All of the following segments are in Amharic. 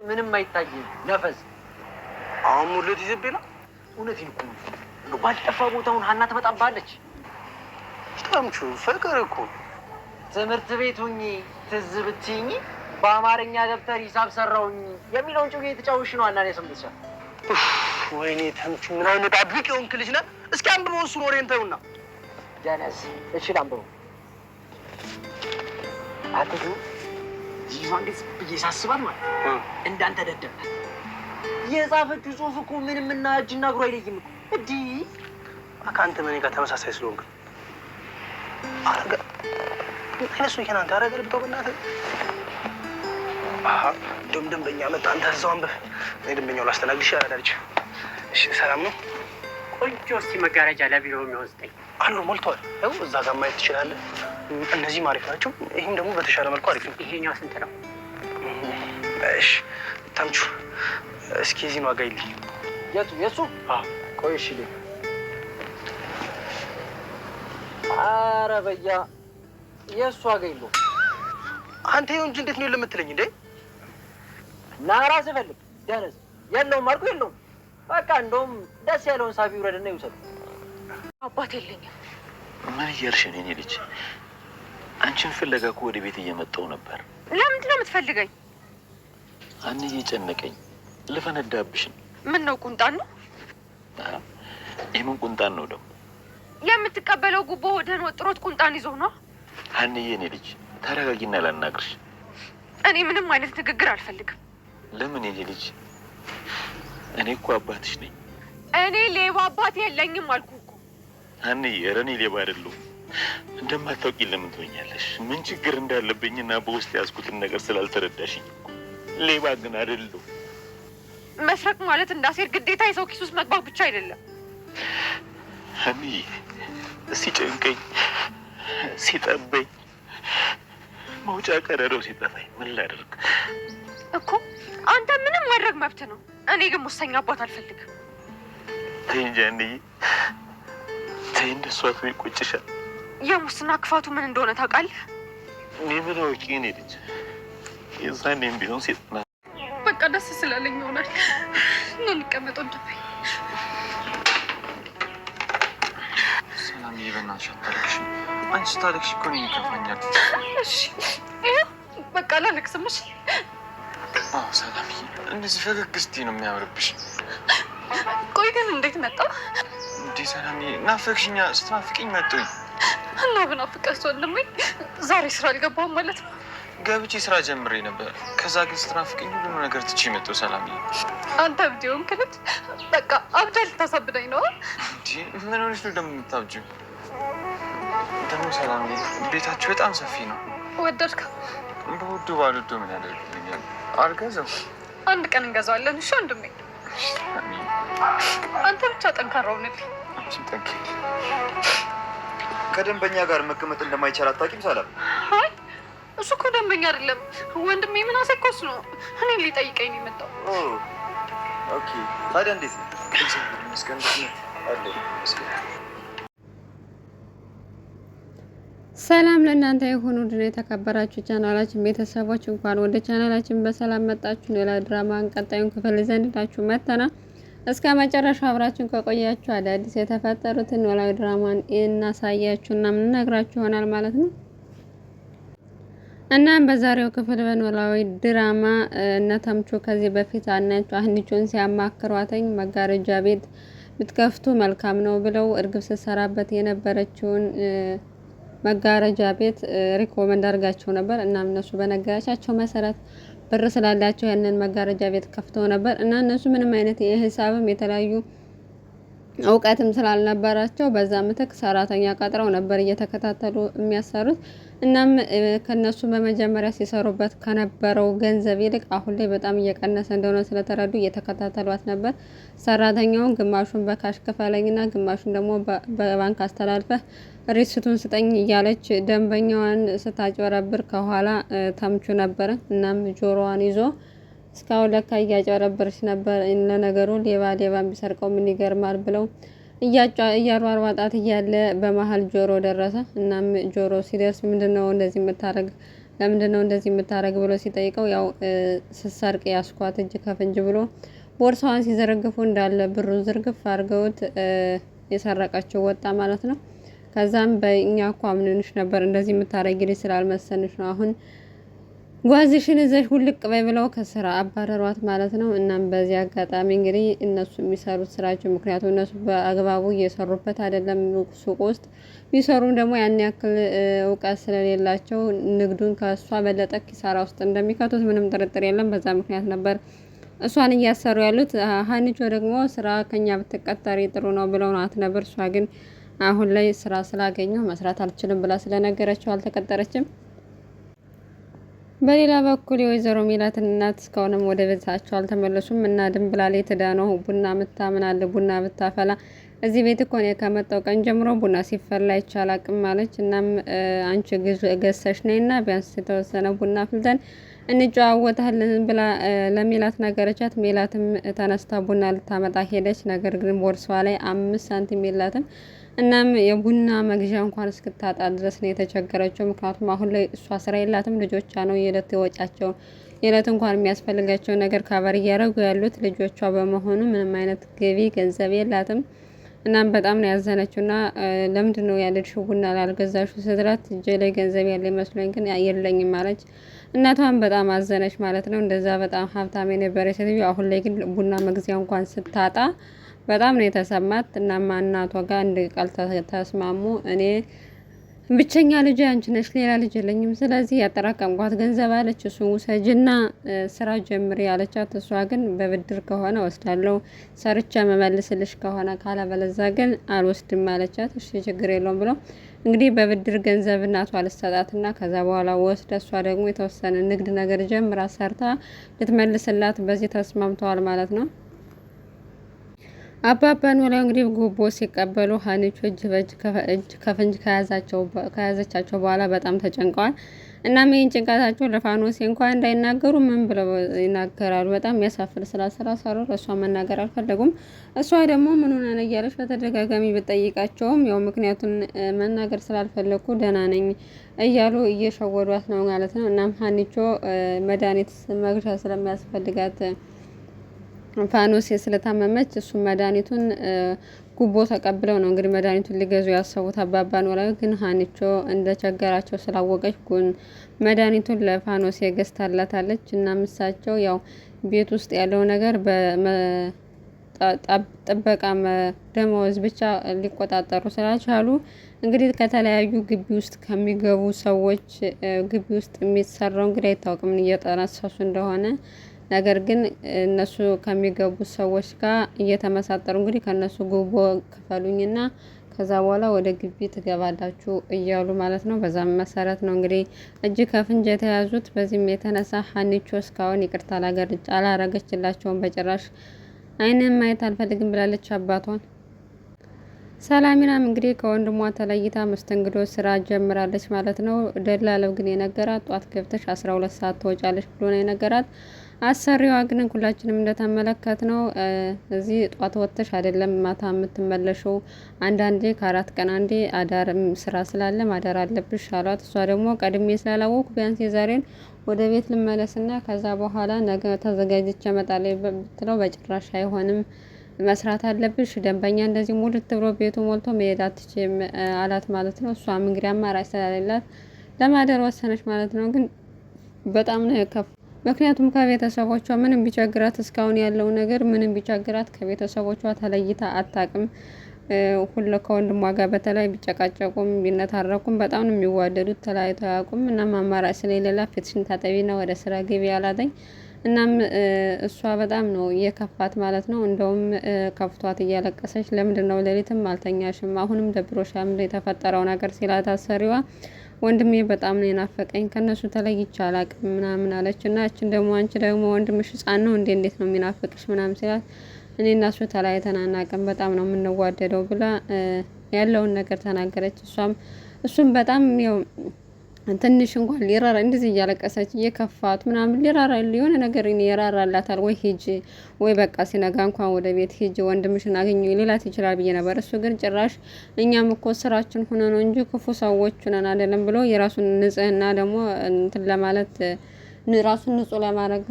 ምንም አይታየኝ ነፈስ አሁን ሙሉት ይዘብና እውነቴን እኮ ነው ባልጠፋ ቦታውን ሀና ትመጣባለች ታምቹ ፍቅር እኮ ትምህርት ቤት ሆኜ ትዝ ብትይኝ በአማርኛ ደብተር ሂሳብ ሰራውኝ የሚለውን ጭው እየተጫወትሽ ነው ሀና ላይ ሰምተሻ ወይኔ ታምቹ ምን አይነት አድርቅ የሆንክ ልጅ ነህ እስኪ አንብበው እሱን ወሬን ተውና ጀነስ እሺ አንብበው አትዱ ይዟን ግን ብዬ ሳስባት ማለት እንዳንተ ደደብ የጻፈችው ጽሑፍ እኮ ምንም እና እጅና እግሩ አይለይም እኮ እንዲ ከአንተ ምን ጋር ተመሳሳይ ስለሆንክ አረጋ እሱ ይከናንተ አረጋ ልብቶ በእናትህ ደንበኛ መጣ አንተ እዛው አንብብ እኔ ደንበኛው ላስተናግድሽ አላዳልች እሺ ሰላም ነው ቆንጆ እስኪ መጋረጃ ለቢሮ የሚወስደኝ አሉ ሞልቷል ያው እዛ ጋር ማየት ትችላለህ እነዚህ አሪፍ ናቸው ይሄም ደግሞ በተሻለ መልኩ አሪፍ ነው ይሄኛው ስንት ነው እሺ ታምቹ እስኪ እዚህ ዋጋ ይልኝ የሱ ቆይ እሺ ልኝ ኧረ በያ የሱ ዋጋ ይለው አንተ ይሁን እንጂ እንዴት ነው ለምትለኝ እንዴ ና እራስህ ፈልግ ደረስ የለውም አልኩህ የለውም በቃ እንደውም ደስ ያለውን ሳቢ ውረድና ይውሰድ አባት የለኝም ምን እያልሽ ነው የኔ ልጅ አንቺን ፍለጋ እኮ ወደ ቤት እየመጣሁ ነበር ለምንድን ነው የምትፈልገኝ አንዴ እየጨነቀኝ ልፈነዳብሽ ምን ነው ቁንጣን ነው የምን ቁንጣን ነው ደግሞ የምትቀበለው ጉቦ ወደን ወጥሮት ቁንጣን ይዞ ነው አንዬ የኔ ልጅ ተረጋጊና ላናግርሽ እኔ ምንም አይነት ንግግር አልፈልግም ለምን የኔ ልጅ እኔ እኮ አባትሽ ነኝ እኔ ሌባ አባት የለኝም አልኩህ እኮ አንዬ ኧረ እኔ ሌባ አይደለሁም እንደማታውቂ ለምን ትሆኛለሽ ምን ችግር እንዳለብኝና በውስጥ ያዝኩትን ነገር ስላልተረዳሽኝ ሌባ ግን አይደለሁም መስረቅ ማለት እንዳሴር ግዴታ የሰው ኪስ ውስጥ መግባት ብቻ አይደለም አንዬ ሲጨንቀኝ ሲጠበኝ መውጫ ቀረረው ሲጠፋኝ ምን ላደርግ እኮ አንተ ምንም ማድረግ መብት ነው እኔ ግን ሙሰኛ አባት አልፈልግም ተይ እንጂ አንዬ ተይ እንደሷ ይቆጭሻል የሙስና ክፋቱ ምን እንደሆነ ታውቃለህ እኔ ምን አውቄ የኔ ልጅ የዛኔም ቢሆን ሴትና በቃ ደስ ስላለኝ ይሆናል እንቀመጥ ወንድሜ ሰላም ይበናሽ አታልቅሽ አንቺ ታልቅሽ እኮ ነው የሚከፋኛል እሺ ይኸው በቃ ላለቅስም እሺ ሰላም እንደዚህ ፈገግ ስትይ ነው የሚያምርብሽ ቆይ ግን እንዴት መጣ እንዴ ሰላም ናፈቅሽኛ ስትናፍቅኝ መጣሁኝ እና ብናፍቅሽ ወንድሜ ዛሬ ስራ አልገባሁም ማለት ነው ገብቼ ስራ ጀምሬ ነበር ከዛ ግን ስትናፍቅኝ ሁሉ ነገር ትቼ መጣሁ ሰላም አንተ ብዲውን ክልት በቃ አብዳል ታሳብደኝ ነው እንዴ ምን ሆነሽ ነው ደግሞ የምታብጂው ደግሞ ሰላም ቤታችሁ በጣም ሰፊ ነው ወደድከው በውዱ ባልወዱ ምን ያደርግልኛል አልገዛም አንድ ቀን እንገዛዋለን እሺ ወንድሜ አንተ ብቻ ጠንካራ ሁንልኝ አንቺ ጠንካራ ከደንበኛ ጋር መቀመጥ እንደማይቻል አታውቂም ሰላም አይ እሱ እኮ ደንበኛ አይደለም ወንድሜ ምን አሰኮስ ነው እኔ ሊጠይቀኝ ነው የመጣው ኦኬ ታዲያ እንዴት ነው መስከን አለ መስከን ሰላም ለእናንተ የሆኑ ድነ የተከበራችሁ ቻናላችን ቤተሰቦች እንኳን ወደ ቻናላችን በሰላም መጣችሁ ሌላ ድራማን ቀጣዩን ክፍል ዘንድላችሁ መተና እስከ መጨረሻው አብራችሁን ከቆያችሁ አዳዲስ የተፈጠሩትን ኖላዊ ድራማን እናሳያችሁና ምን ነግራችሁ ይሆናል ማለት ነው እናም በዛሬው ክፍል በኖላዊ ድራማ እነ ተምቹ ከዚህ በፊት አንቺን ሲያማክሯተኝ መጋረጃ ቤት ብትከፍቱ መልካም ነው ብለው እርግብ ስትሰራበት የነበረችውን መጋረጃ ቤት ሪኮመንድ አድርጋቸው ነበር እናም እነሱ በነገራቻቸው መሰረት ብር ስላላቸው ያንን መጋረጃ ቤት ከፍተው ነበር እና እነሱ ምንም አይነት የሂሳብም የተለያዩ እውቀትም ስላልነበራቸው በዛ ምትክ ሰራተኛ ቀጥረው ነበር እየተከታተሉ የሚያሰሩት እናም ከነሱ በመጀመሪያ ሲሰሩበት ከነበረው ገንዘብ ይልቅ አሁን ላይ በጣም እየቀነሰ እንደሆነ ስለተረዱ እየተከታተሏት ነበር ሰራተኛውን ግማሹን በካሽ ከፈለኝና ግማሹን ደግሞ በባንክ አስተላልፈህ ሪሲቱን ስጠኝ እያለች ደንበኛዋን ስታጭበረብር ከኋላ ተምቹ ነበር እናም ጆሮዋን ይዞ እስካሁን ለካ እያጨበረበረች ነበር ለነገሩ ሌባ ቢሰርቀው ምን ይገርማል ብለው እያሯሯጣት እያለ በመሀል ጆሮ ደረሰ እናም ጆሮ ሲደርስ ምንድነው እንደዚህ የምታረግ ለምንድነው እንደዚህ የምታረግ ብሎ ሲጠይቀው ያው ስሰርቅ ያስኳት እጅ ከፍንጅ ብሎ ቦርሳዋን ሲዘረግፉ እንዳለ ብሩ ዝርግፍ አድርገውት የሰረቀችው ወጣ ማለት ነው። ከዛም በእኛ እኮ አምነንሽ ነበር እንደዚህ የምታረጊልኝ ስላልመሰንሽ ነው አሁን ጓዝሽን እዘሽ ውልቅ በይ ብለው ከስራ አባረሯት ማለት ነው። እናም በዚህ አጋጣሚ እንግዲህ እነሱ የሚሰሩት ስራቸው ምክንያቱም እነሱ በአግባቡ እየሰሩበት አይደለም። ሱቅ ውስጥ ቢሰሩም ደግሞ ያን ያክል እውቀት ስለሌላቸው ንግዱን ከእሷ በለጠ ኪሳራ ውስጥ እንደሚከቱት ምንም ጥርጥር የለም። በዛ ምክንያት ነበር እሷን እያሰሩ ያሉት። ሀኒቾ ደግሞ ስራ ከኛ ብትቀጠሪ ጥሩ ነው ብለው ናት ነበር። እሷ ግን አሁን ላይ ስራ ስላገኘው መስራት አልችልም ብላ ስለነገረችው አልተቀጠረችም። በሌላ በኩል የወይዘሮ ሜላትን እናት እስካሁንም ወደ ቤታቸው አልተመለሱም እና ድንብላል የትዳ ነው ቡና ምታምናለ ቡና ብታፈላ እዚህ ቤት እኮ ነው ከመጣው ቀን ጀምሮ ቡና ሲፈላ ይቻላቅም ማለች። እናም አንቺ ገሰሽ ነይና ቢያንስ የተወሰነ ቡና ፍልተን እንጨዋወታለን ብላ ለሜላት ነገረቻት። ሜላትም ተነስታ ቡና ልታመጣ ሄደች። ነገር ግን ቦርሳዋ ላይ 5 ሳንቲም የላትም። እናም የቡና መግዣ እንኳን እስክታጣ ድረስ ነው የተቸገረችው። ምክንያቱም አሁን ላይ እሷ ስራ የላትም። ልጆቿ ነው የዕለት ወጫቸው የዕለት እንኳን የሚያስፈልጋቸው ነገር ካቨር እያደረጉ ያሉት ልጆቿ በመሆኑ ምንም አይነት ገቢ ገንዘብ የላትም። እናም በጣም ነው ያዘነችው እና ለምንድን ነው ያለሽው ቡና ላልገዛሽው ስትላት እጄ ላይ ገንዘብ ያለ መስሎኝ ግን የለኝም ማለች። እናቷን በጣም አዘነች ማለት ነው። እንደዛ በጣም ሀብታም የነበረች ሴትዮ አሁን ላይ ግን ቡና መግዣ እንኳን ስታጣ በጣም ነው የተሰማት። እናማ እናቷ ጋር አንድ ቃል ተስማሙ። እኔ ብቸኛ ልጅ አንቺ ነሽ፣ ሌላ ልጅ የለኝም። ስለዚህ ያጠራቀምኳት ገንዘብ አለች እሱን ውሰጅና ስራ ጀምሪ ያለቻት። እሷ ግን በብድር ከሆነ ወስዳለሁ፣ ሰርቻ መመልስልሽ ከሆነ ካለበለዛ ግን አልወስድም አለቻት። እሺ ችግር የለውም ብለው እንግዲህ በብድር ገንዘብ እናቷ ልትሰጣትና ከዛ በኋላ ወስደ እሷ ደግሞ የተወሰነ ንግድ ነገር ጀምራ ሰርታ ልትመልስላት በዚህ ተስማምተዋል ማለት ነው። አባባ ኖላዊ እንግዲህ ጉቦ ሲቀበሉ ሀኒቾ እጅ ከፍንጅ ከያዘቻቸው በኋላ በጣም ተጨንቀዋል። እናም ይህን ጭንቀታቸው ለፋኖሴ እንኳን እንዳይናገሩ ምን ብለው ይናገራሉ? በጣም የሚያሳፍር ስራ ሰሩ። እሷ መናገር አልፈለጉም። እሷ ደግሞ ምን ሆነ ነው እያለች በተደጋጋሚ ብጠይቃቸውም ያው ምክንያቱን መናገር ስላልፈለኩ ደህና ነኝ እያሉ እየሸወዷት ነው ማለት ነው። እናም ሀኒቾ መድኃኒት መግዣ ስለሚያስፈልጋት ፋኖሴ ስለታመመች እሱ መድኃኒቱን ጉቦ ተቀብለው ነው እንግዲህ መድኃኒቱን ሊገዙ ያሰቡት። አባባ ኖላዊ ግን ሀኒቾ እንደቸገራቸው ስላወቀች መድኃኒቱን ለፋኖሴ ገዝታላታለች። እና ምሳቸው ያው ቤት ውስጥ ያለው ነገር ጥበቃ ደመወዝ ብቻ ሊቆጣጠሩ ስላልቻሉ እንግዲህ ከተለያዩ ግቢ ውስጥ ከሚገቡ ሰዎች ግቢ ውስጥ የሚሰራው እንግዲህ አይታወቅም እየጠነሰሱ እንደሆነ ነገር ግን እነሱ ከሚገቡ ሰዎች ጋር እየተመሳጠሩ እንግዲህ ከነሱ ጉቦ ክፈሉኝና ከዛ በኋላ ወደ ግቢ ትገባላችሁ እያሉ ማለት ነው። በዛም መሰረት ነው እንግዲህ እጅ ከፍንጅ የተያዙት። በዚህም የተነሳ ሀኒቾ እስካሁን ይቅርታ አላረገችላቸውም። በጭራሽ አይንን ማየት አልፈልግም ብላለች አባቷን። ሰላሚናም እንግዲህ ከወንድሟ ተለይታ መስተንግዶ ስራ ጀምራለች ማለት ነው። ደላለው ግን የነገራት ጧት ገብተሽ 12 ሰዓት ትወጫለሽ ብሎ ነው የነገራት። አሰሪዋ ግን ሁላችንም እንደተመለከት ነው እዚህ ጧት ወጥተሽ አይደለም ማታ የምትመለሽው፣ አንዳንዴ ከ4 ቀን አንዴ አዳር ስራ ስላለ ማዳር አለብሽ አሏት። እሷ ደግሞ ቀድሜ ስላላወኩ ቢያንስ የዛሬን ወደ ቤት ልመለስና ከዛ በኋላ ነገ ተዘጋጅቼ እመጣለሁ ብትለው በጭራሽ አይሆንም መስራት አለብሽ፣ ደንበኛ እንደዚህ ሙልት ብሎ ቤቱ ሞልቶ መሄድ አትችይም አላት ማለት ነው። እሷም እንግዲህ አማራጭ ስለሌላት ለማደር ወሰነች ማለት ነው። ግን በጣም ነው የከፋ። ምክንያቱም ከቤተሰቦቿ ምንም ቢቸግራት እስካሁን ያለው ነገር ምንም ቢቸግራት ከቤተሰቦቿ ተለይታ አታውቅም። ሁሉ ከወንድሟ ጋር በተለይ ቢጨቃጨቁም ቢነታረኩም በጣም ነው የሚዋደዱት፣ ተለያይተው አያውቁም። እናም አማራጭ ስለሌላ ፊትሽን ታጠቢና ወደ ስራ ግቢ አላተኝ። እናም እሷ በጣም ነው የከፋት ማለት ነው። እንደውም ከፍቷት እያለቀሰች ለምንድን ነው ሌሊትም አልተኛሽም? አሁንም ደብሮሻል? ምንድን የተፈጠረው ነገር ሲላት አሰሪዋ ወንድሜ በጣም ነው የናፈቀኝ ከነሱ ተለይቼ አላውቅም ምናምን አለች። እና እችን ደግሞ አንቺ ደግሞ ወንድምሽ ሕፃን ነው እንዴት ነው የሚናፍቅሽ ምናምን ሲላት እኔ እና እሱ ተለያይተን አናውቅም በጣም ነው የምንዋደደው ብላ ያለውን ነገር ተናገረች። እሱም በጣም ያው ትንሽ እንኳን ሊራራ እንደዚህ እያለቀሰች እየከፋት ምናምን ሊራራ የሆነ ነገር ይራራላታል ወይ ሂጂ ወይ በቃ ሲነጋ እንኳን ወደ ቤት ሂጂ ወንድምሽን አገኘ ሊላት ይችላል ብዬ ነበር። እሱ ግን ጭራሽ እኛም እኮ ስራችን ሆነ ነው እንጂ ክፉ ሰዎች ነን አይደለም ብሎ የራሱን ንጽህና ደግሞ እንትን ለማለት ራሱን ንጹህ ለማድረግ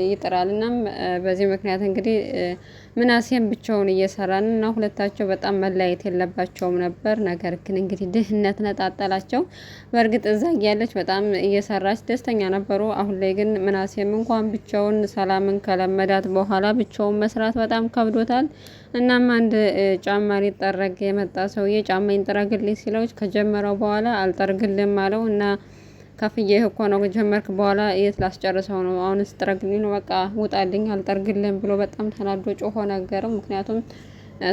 ይጥራል። እናም በዚህ ምክንያት እንግዲህ ምናሴም ብቻውን እየሰራን እና ሁለታቸው በጣም መለያየት የለባቸውም ነበር። ነገር ግን እንግዲህ ድህነት ነጣጠላቸው። በእርግጥ እዛ እያለች በጣም እየሰራች ደስተኛ ነበሩ። አሁን ላይ ግን ምናሴም እንኳን ብቻውን ሰላምን ከለመዳት በኋላ ብቻውን መስራት በጣም ከብዶታል። እናም አንድ ጫማ ሊጠረግ የመጣ ሰውዬ ጫማ ይንጠረግልኝ ሲለው ከጀመረው በኋላ አልጠርግልም አለው እና ከፍዬ እኮ ነው ጀመርክ በኋላ የት ላስጨርሰው ነው አሁንስ ጥረግልኝ ነው በቃ ውጣልኝ አልጠርግልህም ብሎ በጣም ተናዶ ጮሆ ነገረው። ምክንያቱም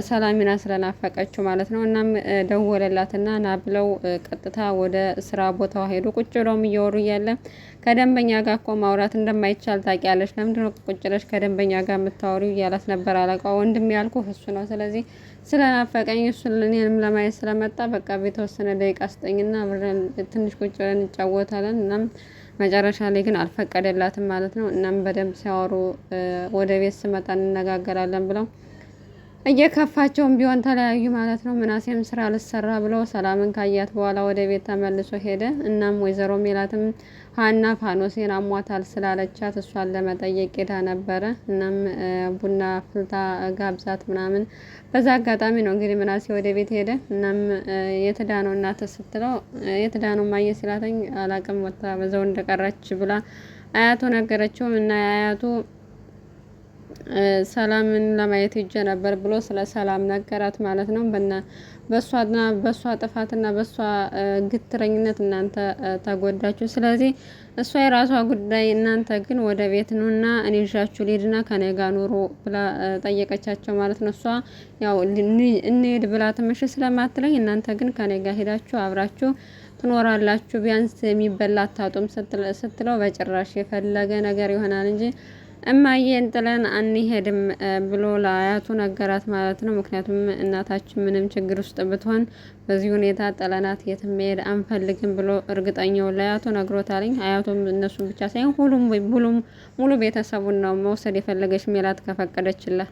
ሰላሚና ስለናፈቀችው ማለት ነው። እናም ደወለላትና ና ብለው ቀጥታ ወደ ስራ ቦታው ሄዱ። ቁጭ ብለውም እያወሩ እያለ ከደንበኛ ጋር እኮ ማውራት እንደማይቻል ታውቂያለሽ፣ ለምንድን ነው ቁጭ ብለሽ ከደንበኛ ጋር የምታወሪው እያላት ነበር አለቃው። ወንድም ያልኩህ እሱ ነው፣ ስለዚህ ስለናፈቀኝ እሱን እኔንም ለማየት ስለመጣ በቃ በተወሰነ ደቂቃ ስጠኝና ትንሽ ቁጭ ብለን እንጫወታለን። እናም መጨረሻ ላይ ግን አልፈቀደላትም ማለት ነው። እናም በደንብ ሲያወሩ ወደ ቤት ስመጣ እንነጋገራለን ብለው እየከፋቸውም ቢሆን ተለያዩ ማለት ነው። ምናሴም ስራ ልሰራ ብለው ሰላምን ካያት በኋላ ወደ ቤት ተመልሶ ሄደ። እናም ወይዘሮ ሜላትም ሀና ፋኖሴን አሟታል ስላለቻት እሷን ለመጠየቅ ሄዳ ነበረ። እናም ቡና ፍልታ ጋብዛት ምናምን በዛ አጋጣሚ ነው እንግዲህ ምናሴ ወደ ቤት ሄደ። እናም የትዳ ነው እናት ስትለው የትዳ ነው ማየ ሲላተኝ አላቅም ወታ በዛው እንደቀረች ብላ አያቱ ነገረችው እና አያቱ ሰላምን ለማየት ሄጄ ነበር ብሎ ስለ ሰላም ነገራት ማለት ነው። በሷ ጥፋትና በሷ ግትረኝነት እናንተ ተጎዳችሁ። ስለዚህ እሷ የራሷ ጉዳይ፣ እናንተ ግን ወደ ቤት ኑና እኔ ይዣችሁ ልሂድና ከኔ ጋር ኑሩ ብላ ጠየቀቻቸው ማለት ነው። እሷ ያው እንሂድ ብላ ትምሽ ስለማትለኝ እናንተ ግን ከኔ ጋር ሄዳችሁ አብራችሁ ትኖራላችሁ፣ ቢያንስ የሚበላ አታጡም ስትለው በጭራሽ የፈለገ ነገር ይሆናል እንጂ እማዬን ጥለን አንሄድም ብሎ ለአያቱ ነገራት ማለት ነው። ምክንያቱም እናታችን ምንም ችግር ውስጥ ብትሆን በዚህ ሁኔታ ጥለናት የትም መሄድ አንፈልግም ብሎ እርግጠኛው ለአያቱ ነግሮታልኝ። አያቱም እነሱን ብቻ ሳይሆን ሙሉ ቤተሰቡን ነው መውሰድ የፈለገች ሜላት ከፈቀደችላት።